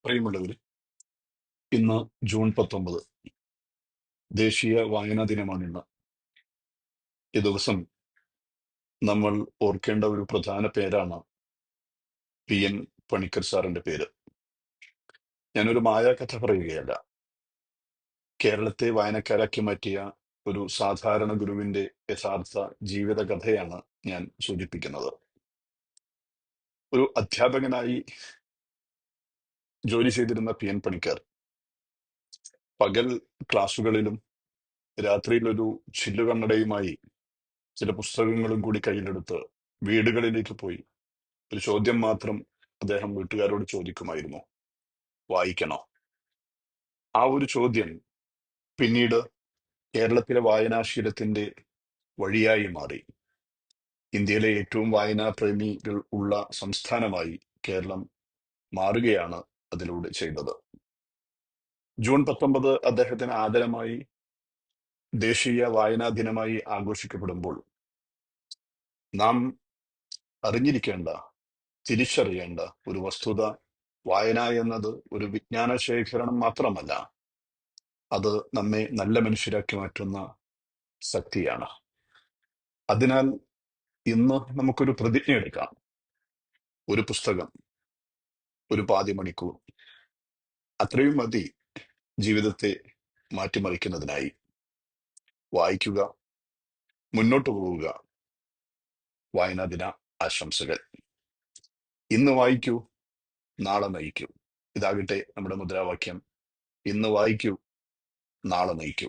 പ്രിയമുള്ളവർ, ഇന്ന് ജൂൺ 19 ദേശീയ വായനാ ദിനമാണ്. ഈ ദിവസം നമ്മൾ ഓർക്കേണ്ട ഒരു പ്രധാന പേരാണ് PN പണിക്കർ സാറിന്റെ പേര്. ഞാനൊരു മായാകഥ പറയുകയല്ല. കേരളത്തെ വായനക്കാരാക്കി മാറ്റിയ ഒരു സാധാരണ ഗുരുവിന്റെ യഥാർത്ഥ ജീവിതകഥയാണ് ഞാൻ സൂചിപ്പിക്കുന്നത്. ഒരു അധ്യാപകനായി ജോലി ചെയ്തിരുന്ന PN പണിക്കർ പകൽ ക്ലാസ്സുകളിലും രാത്രിയിൽ ഒരു ചില്ലുകണ്ണടയുമായി ചില പുസ്തകങ്ങളും കൂടി കയ്യിലെടുത്ത് വീടുകളിലേക്ക് പോയി ഒരു ചോദ്യം മാത്രം അദ്ദേഹം വീട്ടുകാരോട് ചോദിക്കുമായിരുന്നു: വായിക്കണോ? ആ ഒരു ചോദ്യം പിന്നീട് കേരളത്തിലെ വായനാശീലത്തിന്റെ വഴിയായി മാറി. ഇന്ത്യയിലെ ഏറ്റവും വായനാ പ്രേമികൾ ഉള്ള സംസ്ഥാനമായി കേരളം മാറുകയാണ് അതിലൂടെ ചെയ്തത്. ജൂൺ 19 അദ്ദേഹത്തിന് ആദരമായി ദേശീയ വായനാ ദിനമായി ആഘോഷിക്കപ്പെടുമ്പോൾ നാം അറിഞ്ഞിരിക്കേണ്ട, തിരിച്ചറിയേണ്ട ഒരു വസ്തുത: വായന എന്നത് ഒരു വിജ്ഞാന ശേഖരണം മാത്രമല്ല, അത് നമ്മെ നല്ല മനുഷ്യരാക്കി മാറ്റുന്ന ശക്തിയാണ്. അതിനാൽ ഇന്ന് നമുക്കൊരു പ്രതിജ്ഞ എടുക്കാം: ഒരു പുസ്തകം, ഒരു പാതി മണിക്കൂർ, അത്രയും മതി ജീവിതത്തെ മാറ്റിമറിക്കുന്നതിനായി. വായിക്കുക, മുന്നോട്ട് പോവുക. വായനാ ദിന ആശംസകൾ. ഇന്ന് വായിക്കൂ, നാളെ നയിക്കൂ. ഇതാകട്ടെ നമ്മുടെ മുദ്രാവാക്യം. ഇന്ന് വായിക്കൂ, നാളെ നയിക്കൂ.